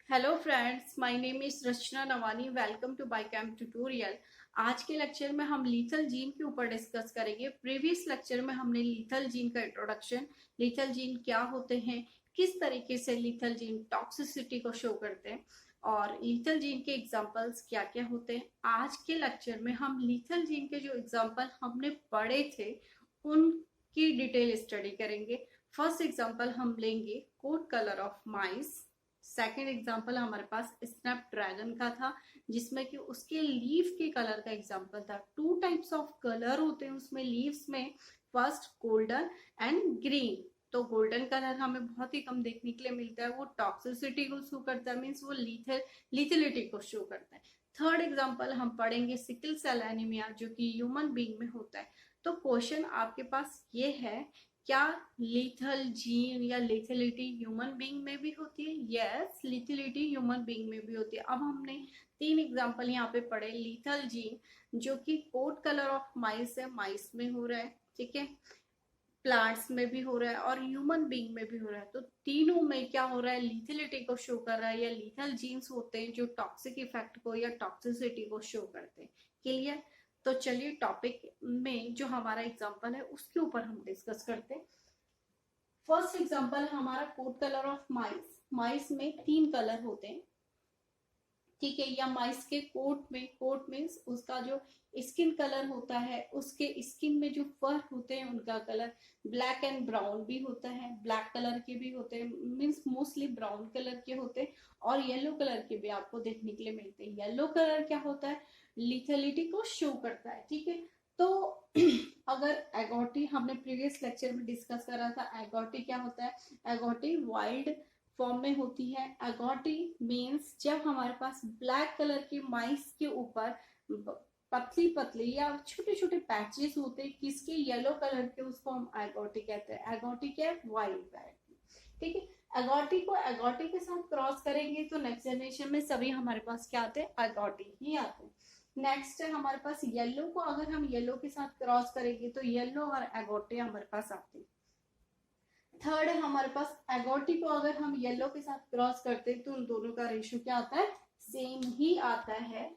Hello friends, my name is Rachna Navani. Welcome to Bicam tutorial. आज के lecture में हम लीथल जीन के ऊपर डिस्कस करेंगे। प्रीवियस लेक्चर में हमने लीथल जीन का इंट्रोडक्शन, लीथल जीन क्या होते हैं, किस तरीके से लीथल जीन टॉक्सिसिटी को शो करते हैं और लीथल जीन के एग्जांपल्स क्या क्या होते हैं। आज के लेक्चर में हम लीथल जीन के जो एग्जांपल हमने पढ़े थे उनकी डिटेल स्टडी करेंगे। फर्स्ट एग्जांपल हम लेंगे coat colour of mice. Second example हमारे पास स्नैपड्रैगन का था जिसमें कि उसके लीफ के कलर का एग्जाम्पल था। टू टाइप्स ऑफ कलर होते हैं उसमें लीव्स में, फर्स्ट गोल्डन एंड ग्रीन। तो गोल्डन कलर हमें बहुत ही कम देखने के लिए मिलता है, वो टॉक्सिसिटी को शो करता है, मीन्स वो लीथलिटी को शो करता है। थर्ड एग्जाम्पल हम पढ़ेंगे सिकल सेल एनीमिया जो कि ह्यूमन बीइंग में होता है। तो क्वेश्चन आपके पास ये है, क्या लीथल जीन या लीथलिटी ह्यूमन बीइंग में भी होती है? यस, लीथलिटी ह्यूमन बीइंग में भी होती है। अब हमने तीन एग्जांपल यहाँ पे पढ़े। लीथल जीन जो कि कोट कलर ऑफ माइस है, माइस में हो रहा है, ठीक है, प्लांट्स में भी हो रहा है और ह्यूमन बीइंग में भी हो रहा है। तो तीनों में क्या हो रहा है, लीथलिटी को शो कर रहा है या लीथल जीन्स होते हैं जो टॉक्सिक इफेक्ट को या टॉक्सिसिटी को शो करते हैं। क्लियर? तो चलिए टॉपिक में जो हमारा एग्जांपल है उसके ऊपर हम डिस्कस करते हैं। फर्स्ट एग्जांपल हमारा कोट कलर ऑफ माइस। माइस में तीन कलर होते हैं, ठीक है, या माइस के कोट मीन्स उसका जो स्किन कलर होता है, उसके स्किन में जो फर होते हैं उनका कलर ब्लैक एंड ब्राउन भी होता है, ब्लैक कलर के भी होते हैं, मीन्स मोस्टली ब्राउन कलर के होते हैं, और येलो कलर के भी आपको देखने के लिए मिलते हैं। येलो कलर क्या होता है, लिथलिटी को शो करता है, ठीक है। तो अगर एगोटी हमने प्रीवियस लेक्चर में डिस्कस करा था, एगोटी क्या होता है, एगोटी वाइल्ड फॉर्म में होती है। एगोटी मीन्स जब हमारे पास ब्लैक कलर की माइस के ऊपर पतली पतली या छोटे छोटे पैचेस होते हैं किसके, येलो कलर के, उसको हम एगोटी कहते हैं। एगोटी क्या है, वाइल्ड वैरायटी, ठीक है। एगोटी को एगोटी के साथ क्रॉस करेंगे तो नेक्स्ट जनरेशन में सभी हमारे पास क्या आते हैं, एगोटी ही आते हैं। नेक्स्ट है हमारे पास येलो को, अगर हम येलो के साथ क्रॉस करेंगे तो येलो और एगोटी हमारे पास आते हैं। थर्ड है हमारे पास एगोटी को अगर हम येलो के साथ क्रॉस करते हैं तो उन दोनों का रेशियो क्या आता है, सेम ही आता है।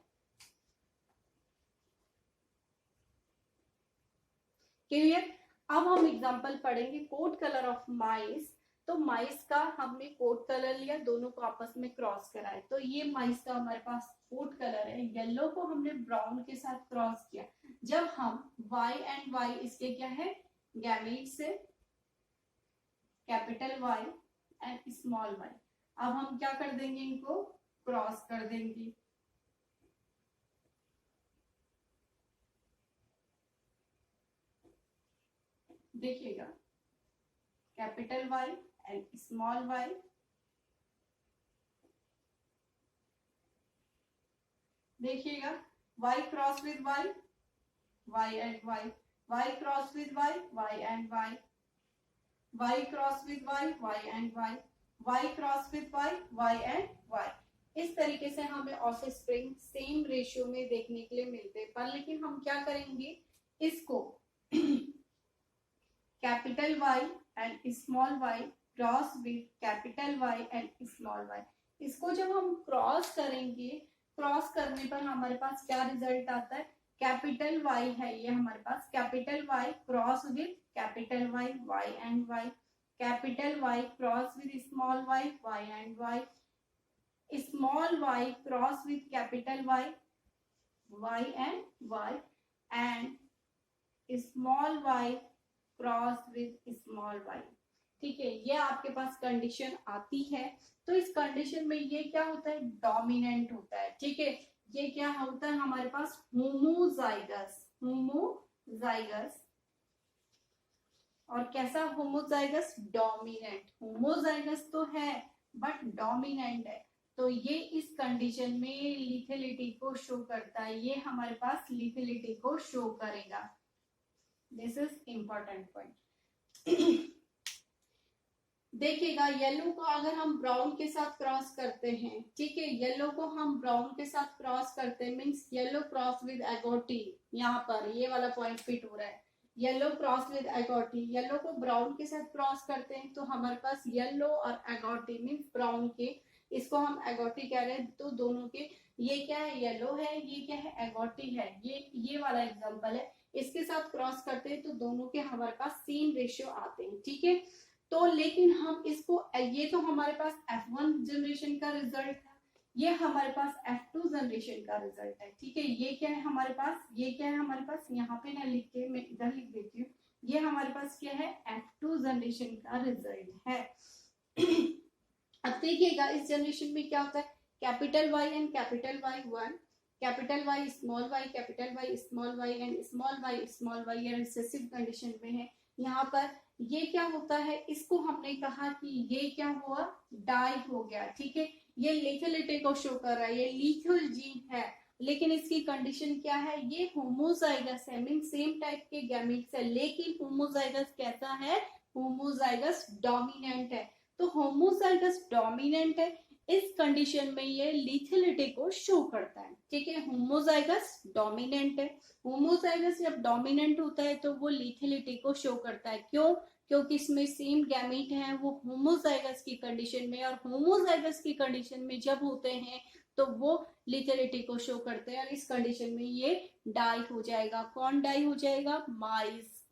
क्लियर? अब हम एग्जांपल पढ़ेंगे कोट कलर ऑफ माइस। तो माइस का हमने कोट कलर लिया, दोनों को आपस में क्रॉस करा है। तो ये माइस का हमारे पास कोट कलर है। येलो को हमने ब्राउन के साथ क्रॉस किया। जब हम y एंड y इसके क्या है, गैमेट्स से, capital Y and small y। अब हम क्या कर देंगे, इनको क्रॉस कर देंगे। देखिएगा, capital Y and small y, देखिएगा, y cross with y, y and y cross with y and y cross with y and y cross with y and y। इस तरीके से हमें ऑफस्प्रिंग सेम रेशियो में देखने के लिए मिलते हैं। पर लेकिन हम क्या करेंगे, इसको capital Y and small y cross with capital Y and small y, इसको जब हम क्रॉस करेंगे, क्रॉस करने पर हमारे पास क्या रिजल्ट आता है, कैपिटल Y है ये हमारे पास, capital Y cross with capital Y, y and y, capital Y cross with small y, y and y, small y cross with capital Y, y and y, and small y cross with small y। ठीक है, ये आपके पास condition आती है। तो इस condition में ये क्या होता है, डोमिनेंट होता है, ठीक है। ये क्या होता है हमारे पास, होमोजाइगस, होमोजाइगस। और कैसा होमोजाइगस, डोमिनेंट। होमोजाइगस तो है बट डोमिनेंट है। तो ये इस कंडीशन में लिथलिटी को शो करता है, ये हमारे पास लिथलिटी को शो करेगा। This is important point. देखिएगा, येलो को अगर हम ब्राउन के साथ क्रॉस करते हैं, ठीक है, येलो को हम ब्राउन के साथ क्रॉस करते हैं, मीन्स येलो क्रॉस विद एगोटी, यहाँ पर ये वाला पॉइंट फिट हो रहा है, येलो क्रॉस विद एगोटी। येलो को ब्राउन के साथ क्रॉस करते हैं तो हमारे पास येलो और एगोटी मीन्स ब्राउन के इसको हम एगोटी कह रहे हैं। तो दोनों के, ये क्या है, येलो है, ये क्या है, एगोटी है, ये वाला एग्जांपल है। इसके साथ क्रॉस करते हैं तो दोनों के हमारे पास सेम रेशियो आते हैं, ठीक है। तो लेकिन हम इसको, ये तो हमारे पास F1 जनरेशन का रिजल्ट है, ये हमारे पास F2 जनरेशन का रिजल्ट है, ठीक है। ये क्या है हमारे पास, ये क्या है हमारे पास, यहाँ पे ना लिख के मैं इधर लिख देती हूँ, ये हमारे पास क्या है, F2 जनरेशन का रिजल्ट है। अब देखिएगा इस जनरेशन में क्या होता है, capital Y and capital Y one, capital Y small y, capital Y small y and small y ये रिसेसिव कंडीशन में है। यहाँ पर ये क्या होता है, इसको हमने कहा कि ये क्या हुआ, डाई हो गया, ठीक है। ये लेथेलिटी को शो कर रहा है, ये लीथल जीन है, लेकिन इसकी कंडीशन क्या है, ये होमोजाइगस है, मीन सेम टाइप के गैमेट्स है, लेकिन होमोजाइगस कैसा है, होमोजाइगस डोमिनेंट है। तो होमोजाइगस डोमिनेंट है, इस कंडीशन में ये लीथेलिटी को शो करता है, ठीक है। होमोजाइगस डोमिनेंट है, होमोजाइगस जब डोमिनेंट होता है तो वो लीथेलिटी को शो करता है, क्यों, क्योंकि इसमें सेम गैमेट है, वो होमोजाइगस की कंडीशन में, और होमोजाइगस की कंडीशन में जब होते हैं तो वो लिथेलिटी को शो करते हैं, और इस कंडीशन में ये डाई हो जाएगा। कौन डाई हो जाएगा, माइस,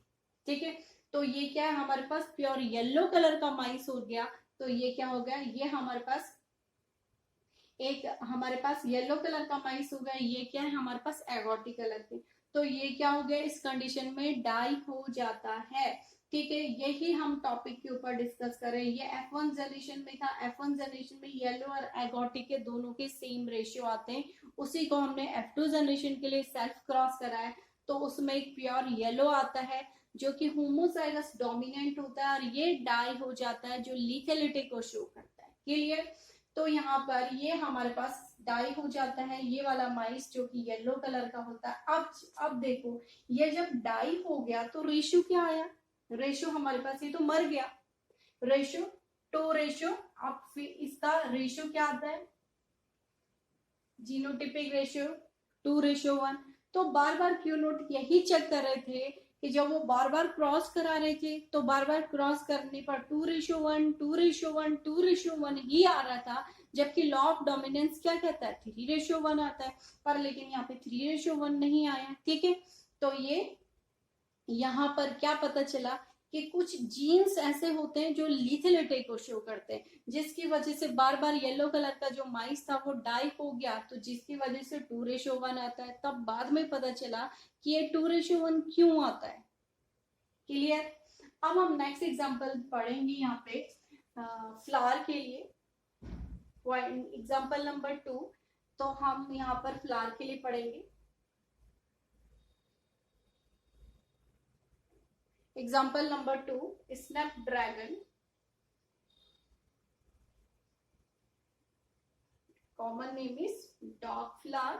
ठीक है। तो ये क्या है हमारे पास, प्योर येलो कलर का माइस हो गया। तो ये क्या हो गया, ये हमारे पास एक, हमारे पास येलो कलर का माइस हो गया, ये क्या है हमारे पास एगोटी कलर के। तो ये क्या हो गया, इस कंडीशन में डाई हो जाता है, ठीक है। यही हम टॉपिक के ऊपर डिस्कस करें। ये F1 जनरेशन में था, F1 जनरेशन में येलो और एगोटी के दोनों के सेम रेशियो आते हैं, उसी को हमने F2 जनरेशन के लिए सेल्फ क्रॉस कराया, तो उसमें एक प्योर येलो आता है जो कि होमोजाइगस डोमिनेंट होता है, और ये डाई हो जाता है जो लीथेलिटी को शो करता है, क्लियर। तो यहाँ पर ये हमारे पास डाई हो जाता है, ये वाला माइस जो कि येलो कलर का होता है। अब देखो, ये जब डाई हो गया तो रेशियो क्या आया, रेशियो हमारे पास, ये तो मर गया, रेशियो टू रेशियो। अब फिर इसका रेशियो क्या आता है, जीनोटिपिक रेशियो 2:1। तो बार बार क्यू नोट यही चेक कर रहे थे कि जब वो बार बार क्रॉस करा रहे थे तो बार बार क्रॉस करने पर 2:1 2:1 2:1 ही आ रहा था, जबकि लॉ ऑफ डोमिनेंस क्या कहता है, 3:1 आता है, पर लेकिन यहाँ पे 3:1 नहीं आया, ठीक है। तो ये यहाँ पर क्या पता चला कि कुछ जीन्स ऐसे होते हैं जो लीथेलिटी को शो करते हैं, जिसकी वजह से बार बार येलो कलर का जो माइस था वो डाई हो गया, तो जिसकी वजह से 2:1 आता है। तब बाद में पता चला कि ये 2:1 क्यों आता है, क्लियर। अब हम नेक्स्ट एग्जांपल पढ़ेंगे यहाँ पे फ्लावर के लिए, एग्जांपल नंबर 2। तो हम यहाँ पर फ्लावर के लिए पढ़ेंगे example number 2, Snapdragon, common name is dog flower.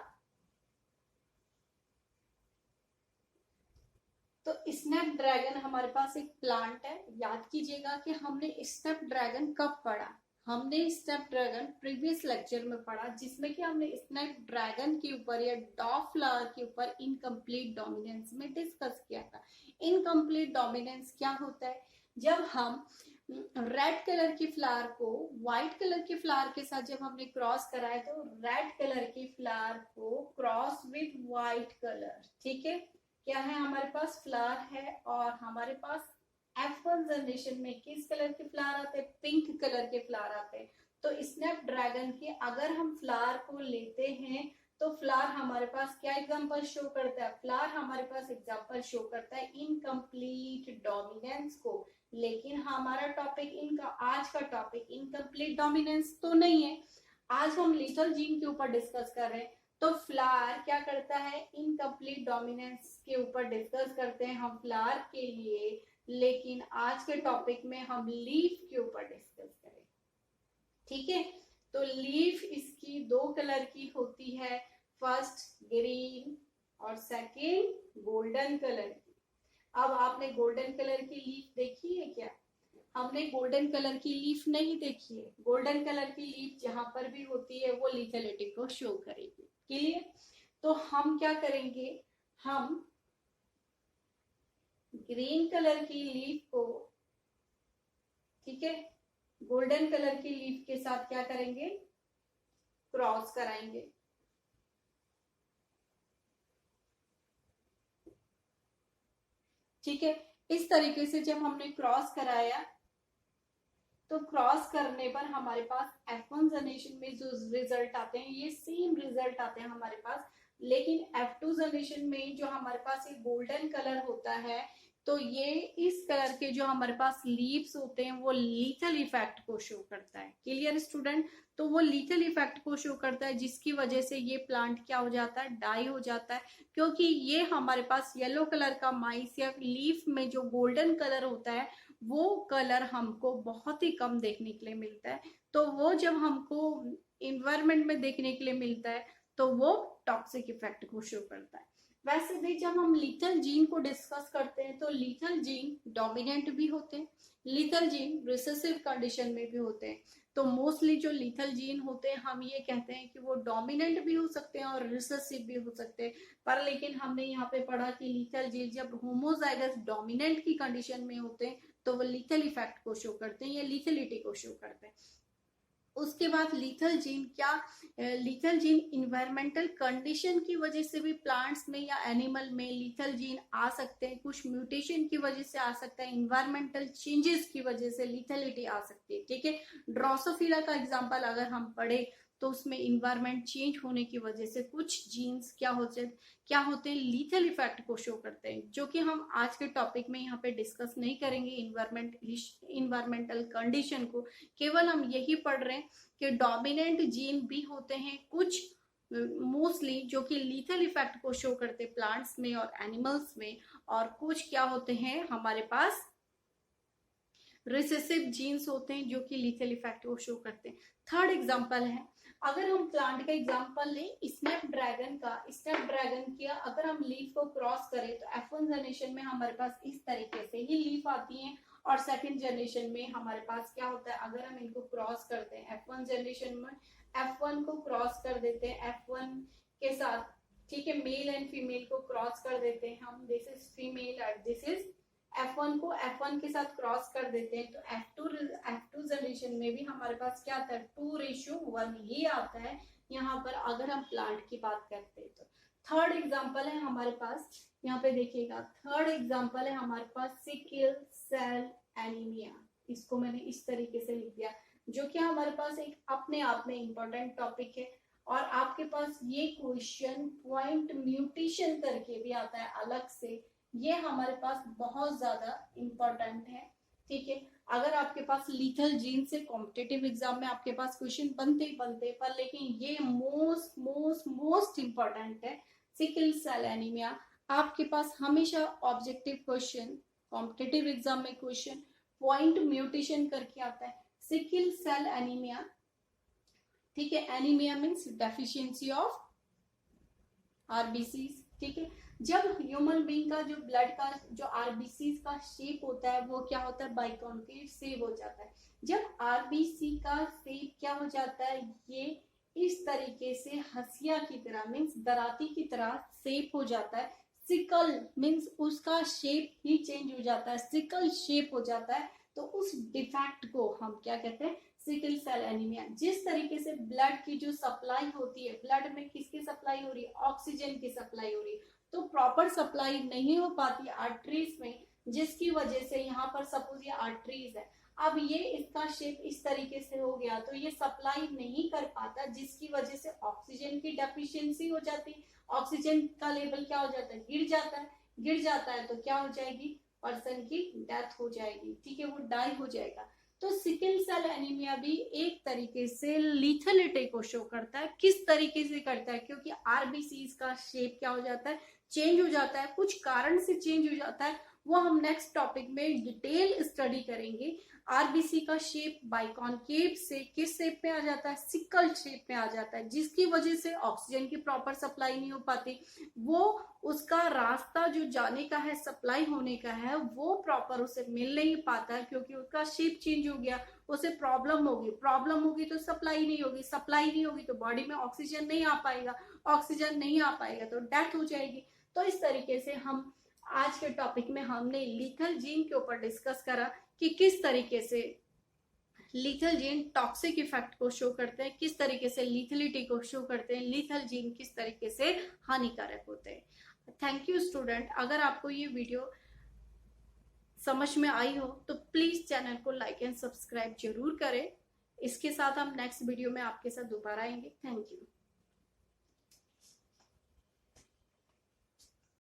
तो स्नैपड्रैगन हमारे पास एक प्लांट है। याद कीजिएगा कि हमने स्नैपड्रैगन कब पढ़ा, हमने स्नैपड्रैगन प्रीवियस लेक्चर में पढ़ा, जिसमें कि हमने स्नैपड्रैगन के ऊपर या डॉग फ्लावर के ऊपर इनकम्प्लीट डोमिनेंस में डिस्कस किया था। इनकम्प्लीट डोमिनेंस क्या होता है, जब हम रेड कलर की फ्लावर को व्हाइट कलर के फ्लावर के साथ जब हमने क्रॉस कराया, तो रेड कलर की फ्लावर को क्रॉस विद व्हाइट कलर, ठीक है। क्या है हमारे पास, फ्लावर है, और हमारे पास F1 जनरेशन में किस कलर के फ्लावर आते हैं, पिंक कलर के फ्लावर आते हैं। तो स्नैपड्रैगन के अगर हम फ्लावर को लेते हैं तो फ्लावर हमारे पास क्या एग्जांपल शो करता है, फ्लावर हमारे पास एग्जांपल शो करता है इनकम्प्लीट डोमिनेंस को। लेकिन हमारा टॉपिक, इनका आज का टॉपिक इनकम्प्लीट डोमिनेंस तो नहीं है, आज हम लिथल जीन के ऊपर डिस्कस कर रहे हैं। तो फ्लावर क्या करता है, इनकम्प्लीट डोमिनेंस के ऊपर डिस्कस करते हैं हम फ्लावर के लिए, लेकिन आज के टॉपिक में हम लीफ के ऊपर डिस्कस करें, ठीक है। तो लीफ इसकी दो कलर की होती है, फर्स्ट ग्रीन और सेकेंड गोल्डन कलर की। अब आपने गोल्डन कलर की लीफ देखी है क्या, हमने गोल्डन कलर की लीफ नहीं देखी है। गोल्डन कलर की लीफ जहां पर भी होती है वो लिथेलिटी को शो करेगी, क्लियर। तो हम क्या करेंगे, हम ग्रीन कलर की लीफ को, ठीक है, गोल्डन कलर की लीफ के साथ क्या करेंगे, क्रॉस कराएंगे। ठीक है, इस तरीके से जब हमने क्रॉस कराया तो क्रॉस करने पर हमारे पास F1 जनरेशन में जो रिजल्ट आते हैं ये सेम रिजल्ट आते हैं हमारे पास, लेकिन F2 जनरेशन में जो हमारे पास एक गोल्डन कलर होता है तो ये इस कलर के जो हमारे पास लीव्स होते हैं वो लीथल इफेक्ट को शो करता है। Clear student? तो वो लीथल इफेक्ट को शो करता है जिसकी वजह से ये प्लांट क्या हो जाता है, डाई हो जाता है, क्योंकि ये हमारे पास येलो कलर का माइस या लीफ में जो गोल्डन कलर होता है वो कलर हमको बहुत ही कम देखने के लिए मिलता है। तो वो जब हमको इन्वायरमेंट में देखने के लिए मिलता है तो वो टॉक्सिक इफेक्ट को शो करता है। वैसे भी जब हम लीथल जीन को डिस्कस करते हैं तो लीथल जीन डोमिनेंट भी होते हैं, लीथल जीन रिसेसिव कंडीशन में भी होते हैं। तो मोस्टली जो लीथल जीन होते हैं हम ये कहते हैं कि वो डोमिनेंट भी हो सकते हैं और रिसेसिव भी हो सकते हैं, पर लेकिन हमने यहाँ पे पढ़ा कि लीथल जीन जब होमोजाइगस डोमिनेंट की कंडीशन में होते हैं तो वो लीथल इफेक्ट को शो करते हैं या लीथलिटी को शो करते हैं। उसके बाद लीथल जीन क्या, लीथल जीन इन्वायरमेंटल कंडीशन की वजह से भी प्लांट्स में या एनिमल में लीथल जीन आ सकते हैं, कुछ म्यूटेशन की वजह से आ सकता है, इन्वायरमेंटल चेंजेस की वजह से लीथलिटी आ सकती है। ठीक है, ड्रोसोफिला का एग्जांपल अगर हम पढ़े तो उसमें इन्वायरमेंट चेंज होने की वजह से कुछ जीन्स क्या होते हैं लीथल इफेक्ट को शो करते हैं, जो कि हम आज के टॉपिक में यहाँ पे डिस्कस नहीं करेंगे इन्वायरमेंटल कंडीशन को। केवल हम यही पढ़ रहे हैं कि डोमिनेंट जीन भी होते हैं कुछ मोस्टली जो कि लीथल इफेक्ट को शो करते हैं प्लांट्स में और एनिमल्स में, और कुछ क्या होते हैं हमारे पास रिसेसिव जीन्स होते हैं जो कि लीथल इफेक्ट को शो करते हैं। थर्ड एग्जांपल है, अगर हम प्लांट का एग्जांपल लें स्नैपड्रैगन किया, अगर हम लीफ को क्रॉस करें तो F1 जनरेशन में हमारे पास इस तरीके से ही लीफ आती है, और सेकंड जनरेशन में हमारे पास क्या होता है, अगर हम इनको क्रॉस करते हैं F1 जनरेशन में F1 को क्रॉस कर देते हैं F1 के साथ, ठीक है, मेल एंड फीमेल को क्रॉस कर देते हैं हम, दिस इज फीमेल और दिस इज F1 को F1 के साथ क्रॉस कर देते हैं तो F2 जनरेशन में भी हमारे पास क्या आता है 2:1 ये आता है यहाँ पर, अगर हम प्लांट की बात करते हैं तो। थर्ड एग्जांपल है हमारे पास, यहाँ पे देखिएगा, थर्ड एग्जांपल है हमारे पास सिकल सेल एनीमिया। इसको मैंने इस तरीके से लिख दिया, जो कि हमारे पास एक अपने आप में इंपॉर्टेंट टॉपिक है, और आपके पास ये क्वेश्चन पॉइंट म्यूटेशन करके भी आता है अलग से, ये हमारे पास बहुत ज्यादा इंपॉर्टेंट है। ठीक है, अगर आपके पास लीथल जीन से कॉम्पिटिटिव एग्जाम में आपके पास क्वेश्चन बनते पर लेकिन ये मोस्ट इंपॉर्टेंट है, सिकल सेल एनीमिया। आपके पास हमेशा ऑब्जेक्टिव क्वेश्चन कॉम्पिटिटिव एग्जाम में क्वेश्चन पॉइंट म्यूटेशन करके आता है, सिकल सेल एनीमिया। ठीक है, anaemia means deficiency of RBC. ठीक है, जब ह्यूमन बीइंग का जो ब्लड का जो आरबीसी का शेप होता है वो क्या होता है, बाइकॉन्केव शेप हो जाता है। जब आरबीसी का शेप क्या हो जाता है, ये इस तरीके से हसिया की तरह मीन्स दराती की तरह शेप हो जाता है। सिकल मीन्स उसका शेप ही चेंज हो जाता है, सिकल शेप हो जाता है, तो उस डिफेक्ट को हम क्या कहते हैं, सिकल सेल एनीमिया। जिस तरीके से ब्लड की जो सप्लाई होती है, ब्लड में किसकी सप्लाई हो रही है, ऑक्सीजन की सप्लाई हो रही है, तो प्रॉपर सप्लाई नहीं हो पाती आर्टरीज में, जिसकी वजह से यहाँ पर सपोज ये आर्टरीज है, अब ये इसका शेप इस तरीके से हो गया तो ये सप्लाई नहीं कर पाता, जिसकी वजह से ऑक्सीजन की डेफिशिएंसी हो जाती है, ऑक्सीजन का लेवल क्या हो जाता है, गिर जाता है तो क्या हो जाएगी, पर्सन की डेथ हो जाएगी। ठीक है, वो डाई हो जाएगा। तो सिकल सेल एनीमिया भी एक तरीके से लीथलिटी को शो करता है। किस तरीके से करता है, क्योंकि आरबीसी का शेप क्या हो जाता है, चेंज हो जाता है, कुछ कारण से चेंज हो जाता है, वो हम नेक्स्ट टॉपिक में डिटेल स्टडी करेंगे। आरबीसी का शेप बाइकॉन्केव से किस शेप में आ जाता है, सिकल शेप में आ जाता है, जिसकी वजह से ऑक्सीजन की प्रॉपर सप्लाई नहीं हो पाती, वो उसका रास्ता जो जाने का है, सप्लाई होने का है, वो प्रॉपर उसे मिल नहीं पाता, क्योंकि उसका शेप चेंज हो गया, उसे प्रॉब्लम होगी तो सप्लाई नहीं होगी तो बॉडी में ऑक्सीजन नहीं आ पाएगा तो डेथ हो जाएगी। तो इस तरीके से हम आज के टॉपिक में हमने लीथल जीन के ऊपर डिस्कस करा कि किस तरीके से लीथल जीन टॉक्सिक इफेक्ट को शो करते हैं, किस तरीके से लीथलिटी को शो करते हैं, लीथल जीन किस तरीके से हानिकारक होते हैं। Thank you student. अगर आपको ये वीडियो समझ में आई हो तो प्लीज चैनल को लाइक एंड सब्सक्राइब जरूर करें। इसके साथ हम नेक्स्ट वीडियो में आपके साथ दोबारा आएंगे। Thank you.